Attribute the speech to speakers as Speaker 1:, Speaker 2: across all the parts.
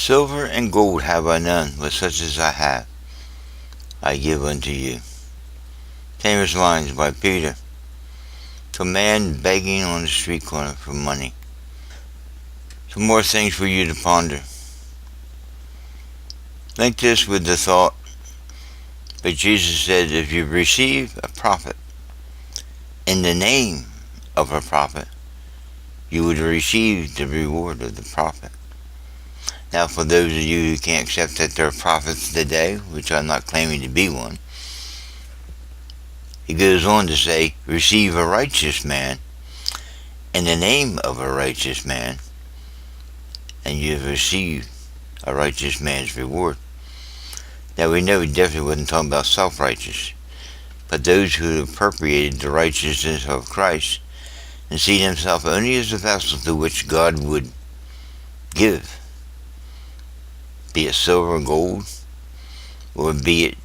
Speaker 1: Silver and gold have I none, but such as I have, I give unto you. Famous lines by Peter. To a man begging on the street corner for money. Some more things for you to ponder. Link this with the thought, but Jesus said, if you receive a prophet in the name of a prophet, you would receive the reward of the prophet. Now, for those of you who can't accept that there are prophets today, which I'm not claiming to be one, he goes on to say, receive a righteous man in the name of a righteous man, and you have received a righteous man's reward. Now, we know he definitely wasn't talking about self-righteous, but those who appropriated the righteousness of Christ and see themselves only as a vessel to which God would give, be it silver and gold, or be it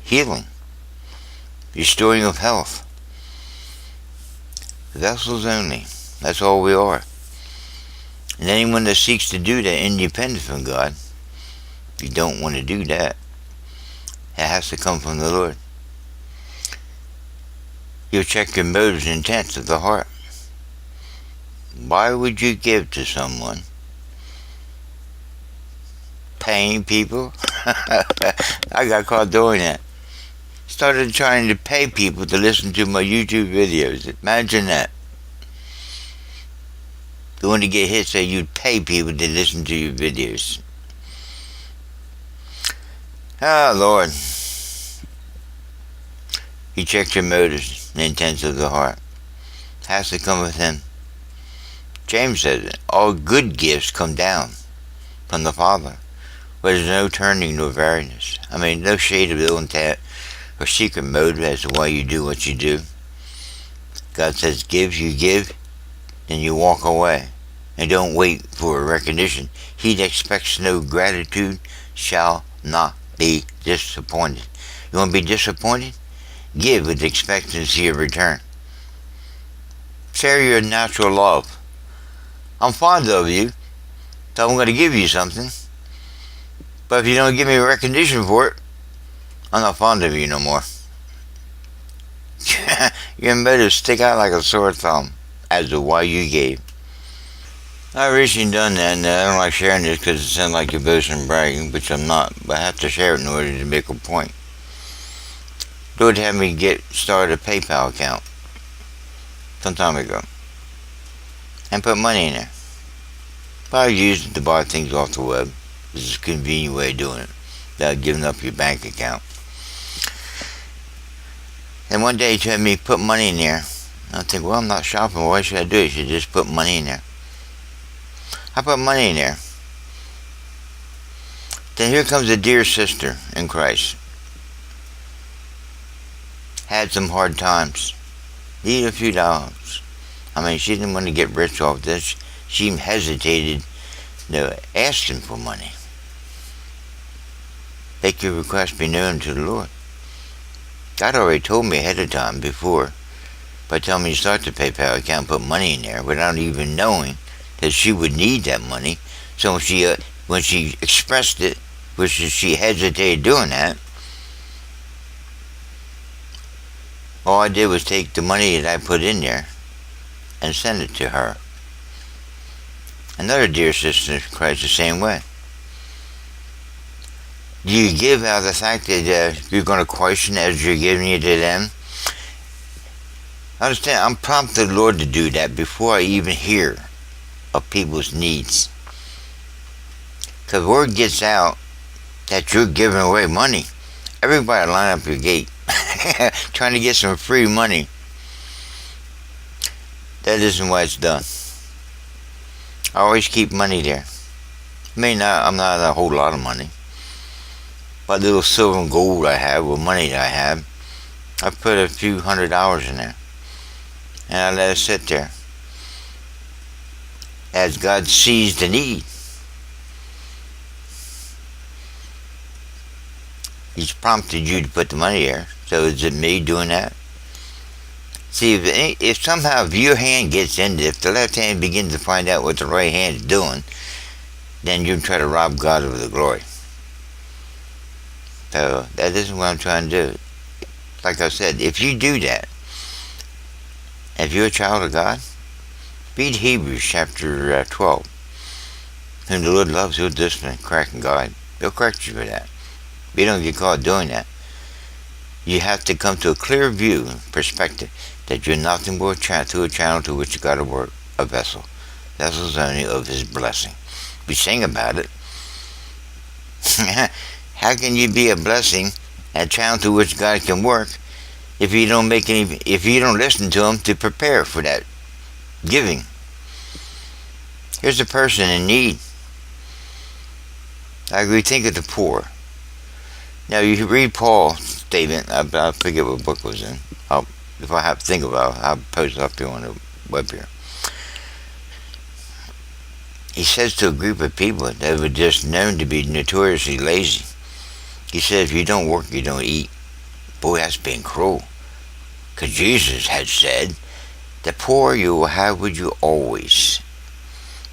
Speaker 1: healing, restoring of health. Vessels only. That's all we are. And anyone that seeks to do that independent from God, you don't want to do that. It has to come from the Lord. You'll check your motives and intents of the heart. Why would you give to someone? Paying people? I got caught doing that. Started trying to pay people to listen to my YouTube videos. Imagine that. Going to get hit, say you'd pay people to listen to your videos. Ah, Lord. He checks your motives and intents of the heart. Has to come with him. James says it. All good gifts come down from the Father, where there's no turning nor variance. I mean, no shade of ill intent or secret motive as to why you do what you do. God says, give, you give, then you walk away. And don't wait for a recognition. He that expects no gratitude shall not be disappointed. You want to be disappointed? Give with expectancy of return. Share your natural love. I'm fond of you, so I'm going to give you something. But if you don't give me recognition for it, I'm not fond of you no more. Your motives stick out like a sore thumb as to why you gave. I've recently done that, and I don't like sharing this because it sounds like you're boasting and bragging, which I'm not, but I have to share it in order to make a point. Lord had me start a PayPal account some time ago and put money in there. But I used it to buy things off the web. This is a convenient way of doing it without giving up your bank account. And one day he had me put money in there. I think, well, I'm not shopping. Why should I do it? I should just put money in there. I put money in there. Then here comes a dear sister in Christ. Had some hard times. Needed a few dollars. I mean, she didn't want to get rich off this. She even hesitated to ask him for money. Make your request be known to the Lord. God already told me ahead of time before, by telling me to start the PayPal account, put money in there, without even knowing that she would need that money. So when she expressed it, which she hesitated doing that, all I did was take the money that I put in there and send it to her. Another dear sister in Christ the same way. Do you give out of the fact that you're going to question as you're giving it to them? Understand, I'm prompting the Lord to do that before I even hear of people's needs. Because word gets out that you're giving away money. Everybody line up your gate trying to get some free money. That isn't why it's done. I always keep money there. I'm not a whole lot of money. But little silver and gold I have, or money that I have, I put a few $100s in there. And I let it sit there. As God sees the need. He's prompted you to put the money there. So is it me doing that? See, if somehow your hand gets in it, if the left hand begins to find out what the right hand is doing, then you try to rob God of the glory. So that isn't what I'm trying to do. Like I said, if you do that, if you're a child of God, read Hebrews chapter 12. Whom the Lord loves, he'll discipline, correct, and guide. He'll correct you for that. You don't get caught doing that. You have to come to a clear view, perspective, that you're nothing but a channel to which God will work, a vessel. Vessels only of his blessing. We sing about it. How can you be a blessing, a channel to which God can work, if you don't listen to him to prepare for that giving? Here's a person in need. Like we think of the poor. Now you read Paul's statement. I forget what book it was in. If I have to think about it, I'll post it up here on the web here. He says to a group of people that were just known to be notoriously lazy. He said, if you don't work, you don't eat. Boy, that's being cruel. Because Jesus had said, the poor you will have with you always.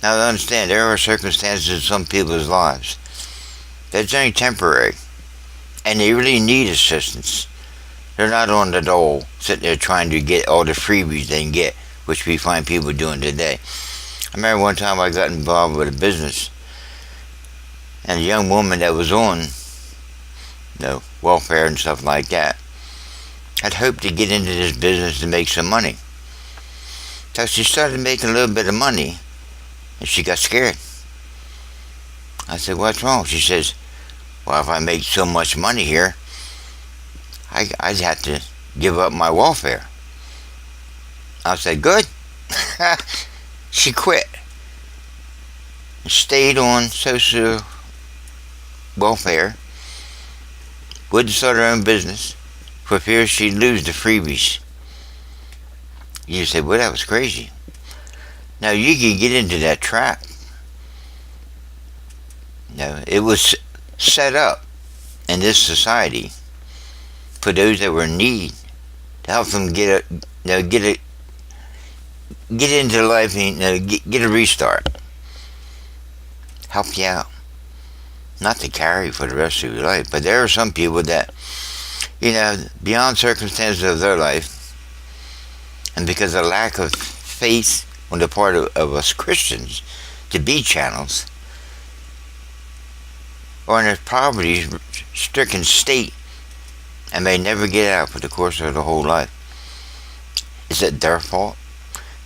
Speaker 1: Now, understand, there are circumstances in some people's lives that's only temporary, and they really need assistance. They're not on the dole, sitting there trying to get all the freebies they can get, which we find people doing today. I remember one time I got involved with a business, and a young woman that was on welfare and stuff like that had hoped to get into this business to make some money. So she started making a little bit of money, and she got scared. I said, what's wrong? She says, well, if I make so much money here, I'd have to give up my welfare. I said, good. She quit. Stayed on social welfare. Wouldn't start her own business for fear she'd lose the freebies. You say, well, that was crazy. Now, you can get into that trap. No, it was set up in this society for those that were in need to help them get into life and get a restart. Help you out. Not to carry for the rest of your life, but there are some people that, beyond circumstances of their life, and because of lack of faith on the part of us Christians to be channels, or in a poverty-stricken state, and may never get out for the course of their whole life. Is it their fault?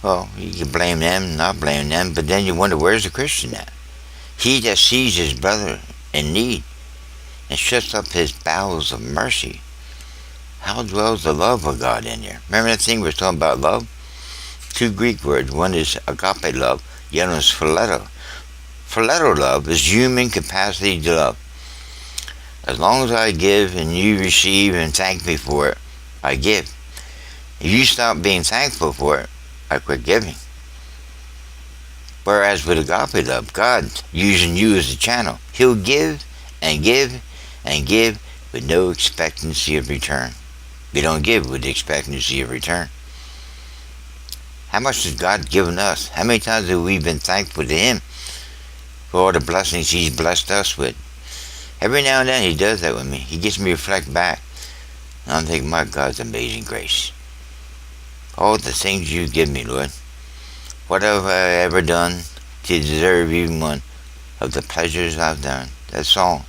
Speaker 1: Well, you can blame them, not blame them, but then you wonder, where's the Christian at? He that sees his brother in need and shuts up his bowels of mercy. How dwells the love of God in there? Remember that thing we were talking about love? Two Greek words. One is agape love, the other is phileto. Phileto love is human capacity to love. As long as I give and you receive and thank me for it, I give. If you stop being thankful for it, I quit giving. Whereas with agape love, God using you as a channel, he'll give and give and give with no expectancy of return. We don't give with the expectancy of return. How much has God given us? How many times have we been thankful to him for all the blessings he's blessed us with? Every now and then he does that with me. He gets me to reflect back. And I'm thinking, my God's amazing grace. All the things you give me, Lord. What have I ever done to deserve even one of the pleasures I've done? That song.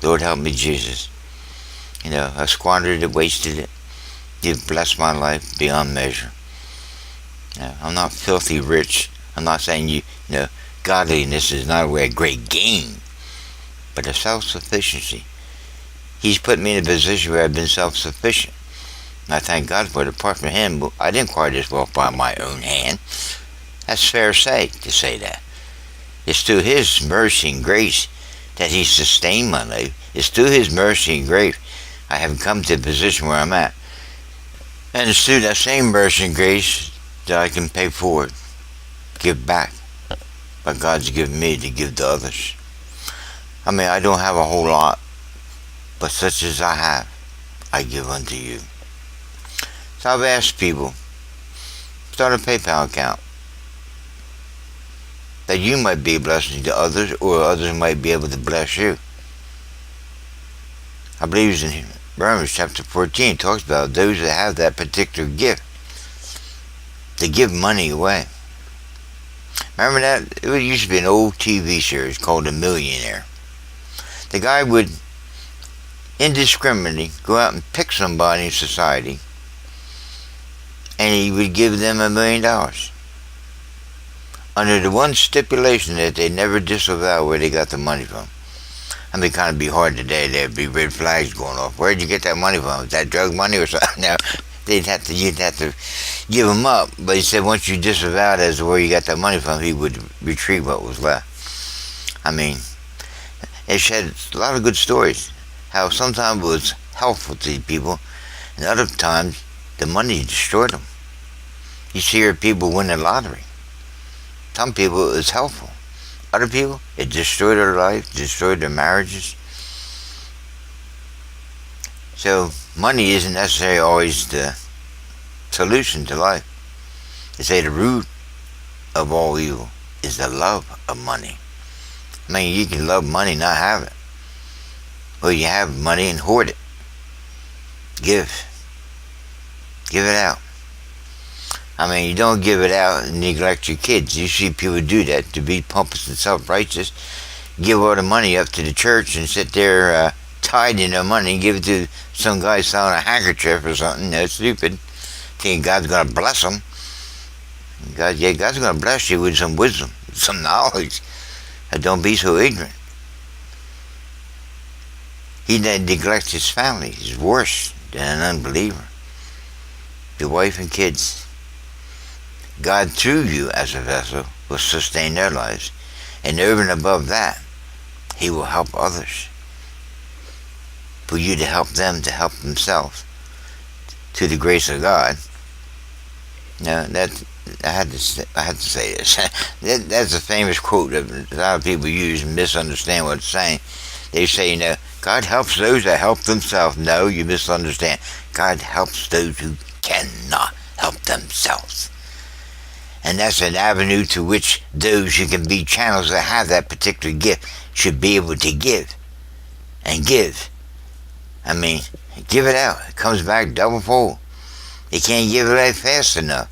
Speaker 1: Lord help me, Jesus. I squandered it, wasted it. You've blessed my life beyond measure. I'm not filthy rich. I'm not saying godliness is not a way of great gain, but a self-sufficiency. He's put me in a position where I've been self-sufficient. And I thank God for it. Apart from him, I didn't acquire this wealth by my own hand. That's fair to say that. It's through his mercy and grace that he sustained my life. It's through his mercy and grace I have come to the position where I'm at. And it's through that same mercy and grace that I can pay forward, give back what God's given me to give to others. I don't have a whole lot, but such as I have, I give unto you. So I've asked people, start a PayPal account. that you might be a blessing to others, or others might be able to bless you. I believe it's in Romans chapter 14, it talks about those that have that particular gift to give money away. Remember that? It used to be an old TV series called The Millionaire. The guy would indiscriminately go out and pick somebody in society, and he would give them $1 million under the one stipulation that they never disavow where they got the money from. I mean, it kind of be hard today. There'd be red flags going off. Where'd you get that money from? Is that drug money or something? Now, you'd have to give them up. But he said once you disavowed as to where you got that money from, he would retrieve what was left. I mean, it shed a lot of good stories. How sometimes it was helpful to people, and other times the money destroyed them. You see here people win the lottery. Some people it's helpful. Other people, it destroyed their life, destroyed their marriages. So money isn't necessarily always the solution to life. They say the root of all evil is the love of money. I mean, you can love money, not have it. Or you have money and hoard it. Give it out. I mean, you don't give it out and neglect your kids. You see people do that to be pompous and self-righteous. Give all the money up to the church and sit there tithing their money and give it to some guy selling a handkerchief or something. That's stupid. Thinking God's going to bless them. God's going to bless you with some wisdom, some knowledge. And don't be so ignorant. He that neglects his family is worse than an unbeliever. Your wife and kids. God, through you as a vessel, will sustain their lives. And over and above that, he will help others. For you to help them to help themselves. To the grace of God. Now, I had to say this. That's a famous quote that a lot of people use and misunderstand what it's saying. They say, God helps those that help themselves. No, you misunderstand. God helps those who cannot help themselves. And that's an avenue to which those who can be channels that have that particular gift should be able to give. And give. I mean, give it out. It comes back double fold. You can't give it away fast enough.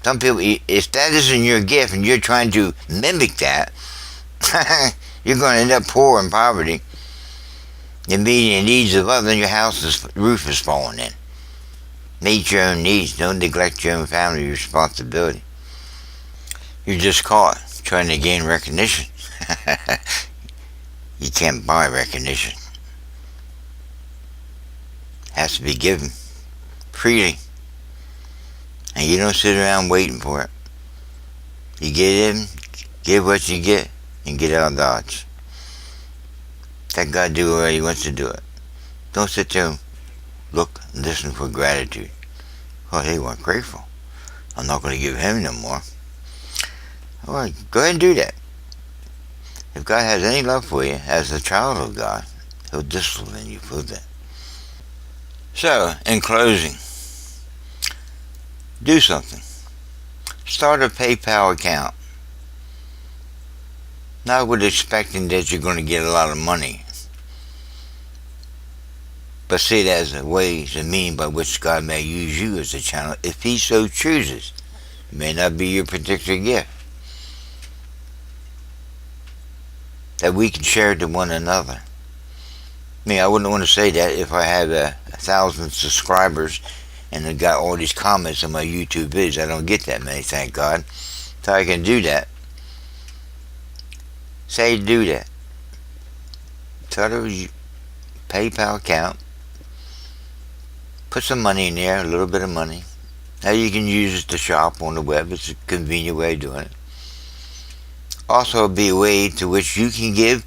Speaker 1: Some people, if that isn't your gift and you're trying to mimic that, you're going to end up poor in poverty. You're meeting the needs of others and your house's roof is falling in. Meet your own needs. Don't neglect your own family responsibility. You're just caught trying to gain recognition. You can't buy recognition. It has to be given freely. And you don't sit around waiting for it. You get in, give what you get, and get out of Dodge. Let God do whatever he wants to do it. Don't sit there and look and listen for gratitude. Oh, they weren't grateful. I'm not going to give him no more. All right, go ahead and do that. If God has any love for you as a child of God, he'll discipline you for that. So, in closing, do something. Start a PayPal account. Not with expecting that you're going to get a lot of money, but see it as a ways and mean by which God may use you as a channel if he so chooses. It may not be your particular gift. That we can share it to one another. I mean, I wouldn't want to say that if I had 1,000 subscribers and I got all these comments on my YouTube videos. I don't get that many, thank God. So I can do that. Say do that. Start a PayPal account. Put some money in there, a little bit of money. Now you can use it to shop on the web. It's a convenient way of doing it. Also be a way to which you can give,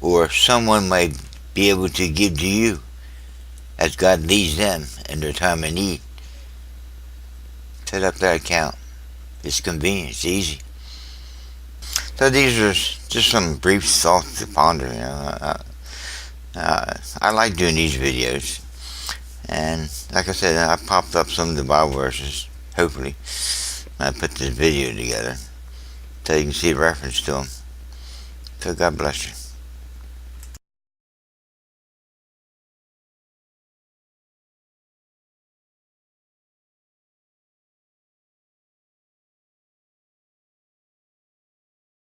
Speaker 1: or someone might be able to give to you as God leads them in their time of need. Set up that account. It's convenient. It's easy. So these are just some brief thoughts to ponder. I like doing these videos, and like I said, I popped up some of the Bible verses. Hopefully, when I put this video together. so you can see the reference to them. So God bless you.